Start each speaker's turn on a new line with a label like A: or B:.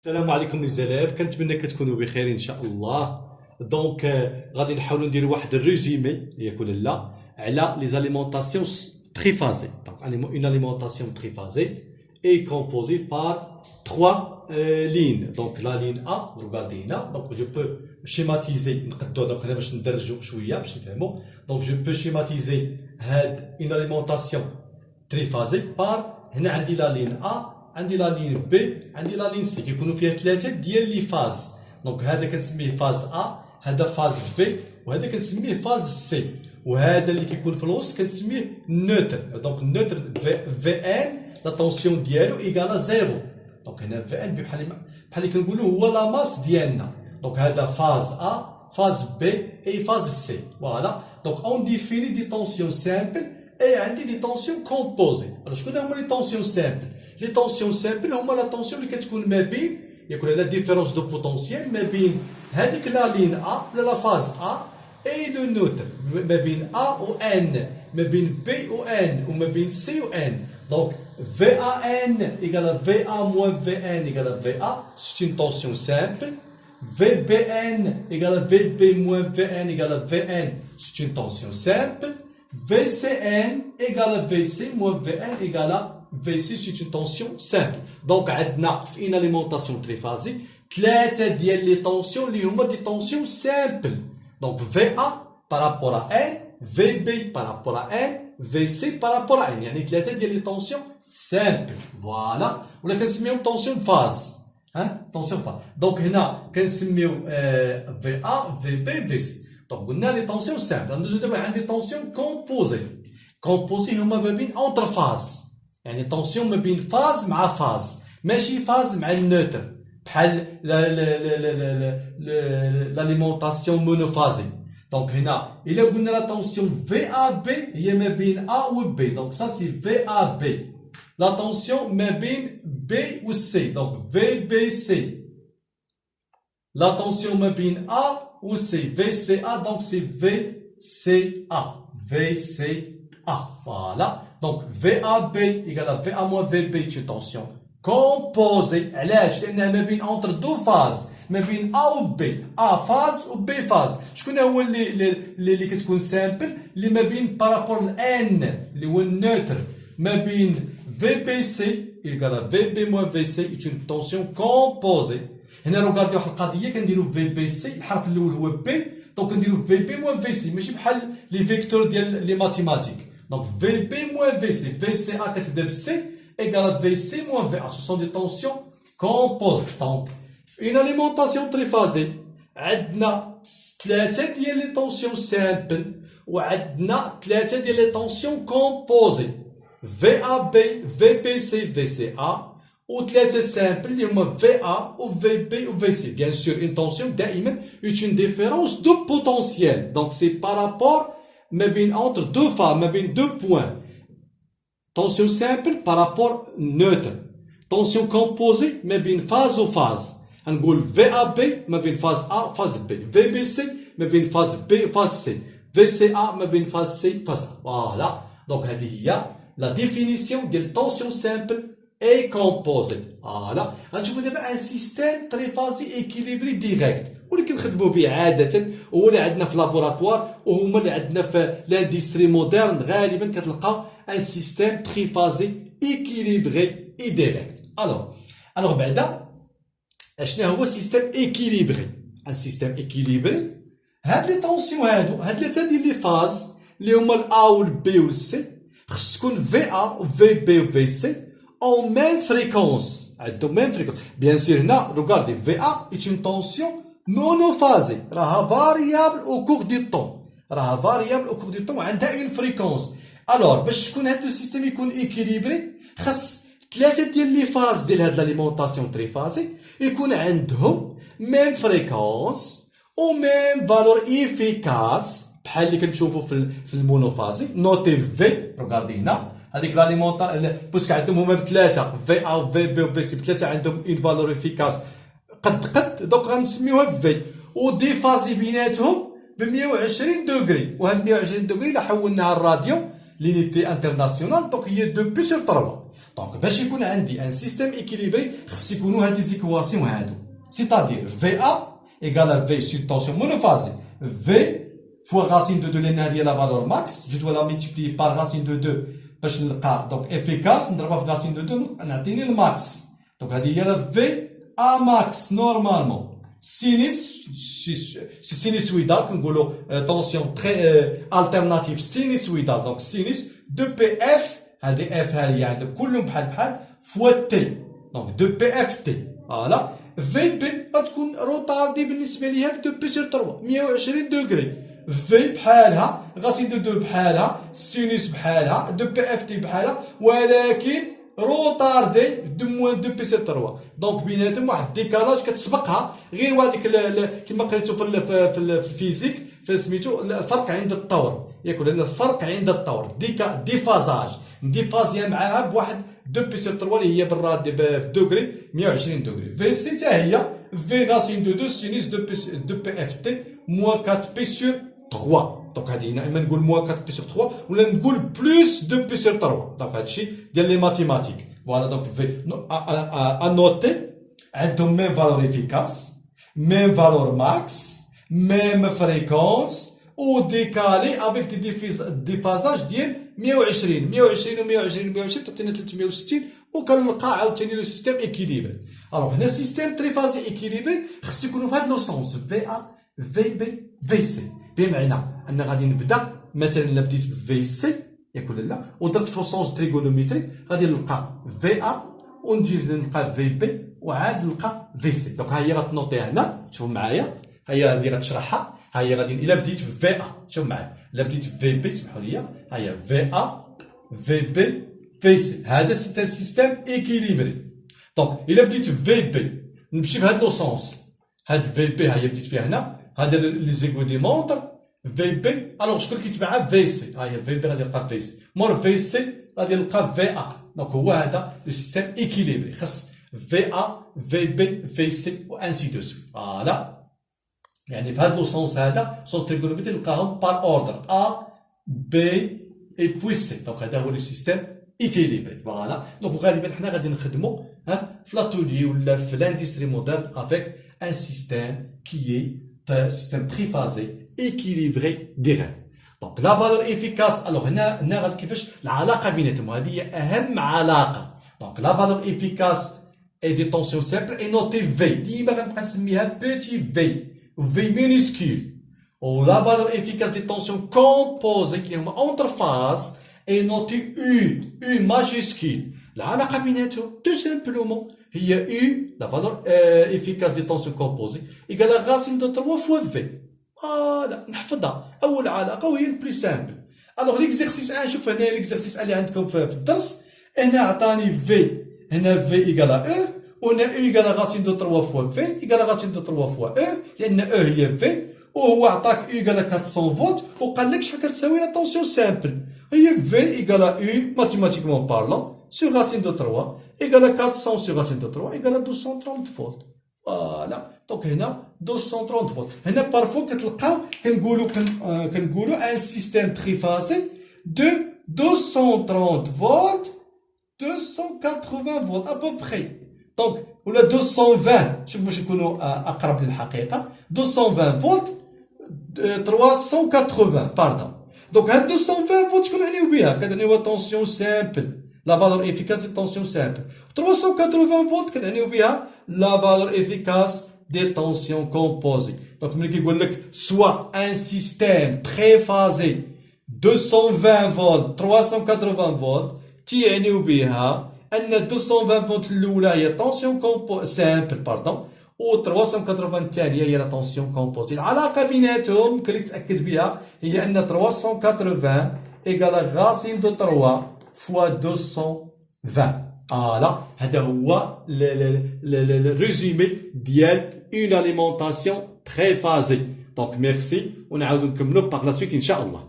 A: السلام عليكم ليزاليف، كنتمنى كتكونوا بخير ان شاء الله. دونك غادي نحاولوا نديروا واحد الريزومي ياك ولا لا على لي زاليمونطاسيون تريفازي. دونك اون alimentation triphasée est composée par trois lignes. Donc la ligne A, regardez là, donc je peux schématiser نقدروا دونك هنا باش ندرجوا شويه باش نفهموا. Donc je peux schématiser هاد une alimentation triphasée par هنا عندي لا لين A، عندي لا لين بي، عندي لا لين سي، كيكونوا فيها ثلاثه ديال لي فاز. دونك هذا كنسميه فاز ا، هذا فاز بي، وهذا كنسميه فاز سي، وهذا اللي كيكون في الوسط كنسميه نوتر. دونك النوتر في ان لا طونسيون ديالو ايكالا زيرو. دونك هنا في ان بحال اللي كنقولوا هو لا ماس ديالنا. دونك هذا فاز ا، فاز بي اي فاز سي. فوالا دونك اون ديفيني دي طونسيون سامبل اي عندي دي طونسيون كومبوزي. شكون هما لي طونسيون سامبل؟ لي طونسيون سامبل هما لا طونسيون اللي كتكون ما بين يكون لا ديفيرونس دو بوتونسييل ما بين هذيك لا لين ا ولا لا فاز ا اي لو نوتر، ما بين ا و ان، ما بين بي و ان، وما بين سي و ان. دونك في ا ان ايكال في ا موان في ان ايكال في ا، سي اون طونسيون سامبل. في بي ان ايكال في بي موان في ان ايكال في ان، سي اون طونسيون سامبل. VCN égale VC moins VN égale VC, c'est une tension simple. Donc, عندنا في une alimentation triphasée ثلاثة ديال les tensions اللي هما des tensions simples. Donc, VA par rapport à N, VB par rapport à N, VC par rapport à N. يعني ثلاثة ديال les tensions simples. Voilà. ولا كنسميهم tension de phase. Tension de phase. Donc, هنا كنسميو VA, VB, VC. Donc, on a les tensions simples. On a des tensions composées. Composées هما ما بين entre phase. يعني tension ما بين phase مع phase. ماشي phase مع النوتر. بحال l'alimentation monophasée. Donc هنا إلا قلنا la tension VAB هي ما بين A و B. Donc ça c'est VAB. La tension ما بين B و C. Donc VBC. La tension ما بين A ou c'est VCA, donc c'est VCA. VCA. Voilà. Donc VAB égale à VA moins VB, c'est une tension composée. علاش؟ لأنها ما بين entre deux phases. ما بين A و B. A phase و B phase. شكون هو اللي كتكون سامبل؟ اللي ما بين بارابور ل N اللي هو النوتر. ما بين VBC égale à VB moins VC, c'est une tension composée. هنا روغاردي واحد القضيه كنديرو في بي سي، الحرف الاول هو بي، دونك كنديرو في بي موان في سي، ماشي بحال لي فيكتور ديال لي ماتيماتيك. دونك في بي موان في سي، في سي ا كتبدا بسي ايكال في سي موان في ا، سو سون دي طونسيون كومبوز. دونك في اون اليمونطاسيون تريفازي عندنا ثلاثه ديال لي طونسيون سامبل وعندنا ثلاثه ديال لي طونسيون كومبوزي، في ا بي، في بي سي، في سي ا، وثلاثة سامبل اللي هما في A و في B و في C. Bien sûr, une tension دائما est une différence de potentiel. Donc c'est par rapport ما بين entre deux phases, ما بين deux points. Tension simple par rapport neutre. Tension composée ما بين phase و phase. نقول VAB ما بين phase A phase B. VBC ما بين phase B phase C. VCA ما بين phase C phase A. Voilà. Donc هذه هي la définition ديال tension simple et composé. فوالا غنشوفوا دابا ان سيستيم تريفازي ايكيليبري ديريكت، واللي كنخدموا به عاده هو اللي عندنا في لابوراتوار وهما اللي عندنا في لاندستري مودرن. غالبا كتلقى ان سيستيم تريفازي ايكيليبري اي ديريكت. الوغ بعدا اشنا هو سيستيم ايكيليبري؟ ان سيستيم ايكيليبري هاد لي طونسيون هاد ثلاثه ديال لي فاز اللي هما الا والبي والسي خص تكون في ا وفي بي وفي سي en même fréquence. Même fréquence. Bien sûr, là, regardez, VA est une tension monophasée. راها variable au cours du temps. راها variable au cours du temps وعندها une fréquence. Alors, باش تكون هاد السيستم يكون équilibré خاص ثلاثة ديال لي فاز ديال هاد l'alimentation triphasée يكون عندهم même fréquence و même valeur efficace بحال اللي كنشوفوا في المونوفازي. نوتي في regardez هنا هذيك لاليمونطا بوسك عندهم هما بثلاثه في ا و في بي و في سي، بثلاثه عندهم اون فالور افيكاس قد دونك غنسميوها في ودي فازي بيناتهم ب 120 دوغري. وهاد 120 دوغري الا حولناها الراديو l'unité internationale donc هي 2 sur 3 دونك باش يكون عندي ان سيستيم ايكيليبري خص يكونوا هاد لي زيكواسيون هادو سيتادير في ا ايكال في سور تونسيون مونوفازي في فوا راسين دو 2 لان هذه هي لا فالور ماكس جو دو لا ملتيبلي بار راسين دو 2 باش نلقى دونك افيكاس نضربها في راسين دو 2 نعطيني الماكس دونك هذه هي لا في ا ماكس نورمالمون سينيس سينيسويدال كنقولوا تونسيون تري التيرناتيف سينيسويدال دونك سينيس 2 بي اف هذه اف هذه عندك كلهم بحال فوا تي دونك 2 بي اف تي فوالا في بي غتكون روطاردي بالنسبه ليها ب 2 بي سور 3 120 دوغري في بحالها غاسين دو 2 بحالها سينيس بحالها 2 بي اف تي بحالها ولكن روطاردي دو موان 2 بي سور 3 دونك بيناتهم واحد الديكالاج كتسبقها غير وهذيك كما قريتو في الفيزيك في سميتو الفرق عند الطور ياك ولا الفرق عند الطور ديفازاج ديفازيا معاها بواحد 2 بي سور 3 اللي هي بالراد بدوغري 120 دوغري في سي حتى هي في راسين دو 2 سينيس 2 بي اف تي موان 4 بي سور 3 دونك هادي هنا اما نقول موان 4 بي سور 3 ولا نقول بلوس 2 بي سور 3 دونك هادشي ديال لي ماتيماتيك فوالا دونك في انوتي عندهم ميم فالور افيكاس ميم فالور ماكس ميم فريكونس او ديكالي افيك دي ديفازاج ديال 120 120 و 120 و 120 تعطينا 360 وكنلقى عاوتاني لو سيستيم ايكيليبري الوغ هنا سيستيم تريفازي ايكيليبري خص يكونوا في هاد لو سونس في ا في بي في سي بمعنى ان غادي نبدا مثلا الا بديت في سي ياك ولا لا ودرت في سونس تريغونوميتري غادي نلقى في ا ونجي نلقى في بي وعاد نلقى في سي دونك ها هي غتنوطيها هنا شوفوا معايا ها هي هادي غتشرحها ها هي غادي الا بديت في ا شوف معايا الا بديت في بي سمحوا لي ها هي في ا في بي في سي هذا سي ان سيستيم ايكيليبري دونك الا بديت في بي نمشي في هاد لو سونس هاد في بي ها هي بديت فيها هنا هذا لي زيغو دي مونطر في بي الوغ شكون كيتبعها في سي ها هي في بي غادي نلقى في سي مور في سي غادي نلقى في ا دونك هو هذا لو سيستيم ايكيليبري خص في ا في بي في سي و انسي دو سويت فوالا يعني في هذا لو سونس هذا سونس تريغونومتري نلقاهم بار اوردر ا بي اي بوي سي دونك هذا هو لو سيستيم ايكيليبري فوالا دونك غالبا حنا غادي نخدموا في لاتولي ولا في لاندستري مودرن افيك ان سيستيم كي اي سيستيم تريفازي ايكيليبري ديغيغ دونك لا فالور افيكاس الوغ هنا غادي كيفاش العلاقه بيناتهم هذه هي اهم علاقه دونك لا فالور افيكاس اي دي طونسيون سامبل اي نوتي في ديما غنبقى نسميها بيتي في مينيسكول و لا فالور افيكاس دي طونسيون كومبوزي اللي هما اونتر فاز اي نوتي او ماجيسكول العلاقه بيناتهم تو سامبلومون هي او لا فالور افيكاس دي طونسيون كومبوزي ايكال راسين دو 3 فوا في فوالا نحفظها اول علاقه وهي البلي سامبل الوغ ليكزيرسيس شوف هنا ليكزيرسيس اللي عندكم في الدرس هنا عطاني في هنا في ايكال او وهنا او ايكال راسين دو 3 فوا في ايكال راسين دو 3 فوا او لان او هي في وهو عطاك او ايكال 400 فولت وقال لك شحال كتساوي لا طونسيون سامبل هي في ايكال او ماتيماتيكمون بارلون سور راسين دو 3 ايكال 400 سور راسين دو 3 ايكال 230 فولت فوالا دونك هنا 230 فولت هنا بارفو كتلقاو كنقولوا ان سيستيم تريفازي دو 230 فولت 280 فولت ابو بخي دونك ولا 220 شوف باش نكونوا اقرب للحقيقه 220 فولت 380 باردون دونك هاد 220 فولت شكون نعنيو بها كنعنيوها طونسيون سامبل لا فالور افيكاس دي طونسيون سامبل 380 فولت كنعنيو بها لا فالور افيكاس دي طونسيون كومبوزي دونك ملي كيقول لك سوا ان سيستيم تريفازي 220 فولت 380 فولت تيعنيو بها ان 220 فولت الاولى هي طونسيون سامبل باردون و 380 الثانيه هي لا طونسيون كومبوزي العلاقه بيناتهم يمكن لك تاكد بها هي ان 380 ايكال راسين دو 3 فوا 220 فوالا هذا هو الريزومي ديال اون اليمونطاسيون تريفازي دونك ميرسي ونعاودو نكملو باغ لا سويت ان شاء الله.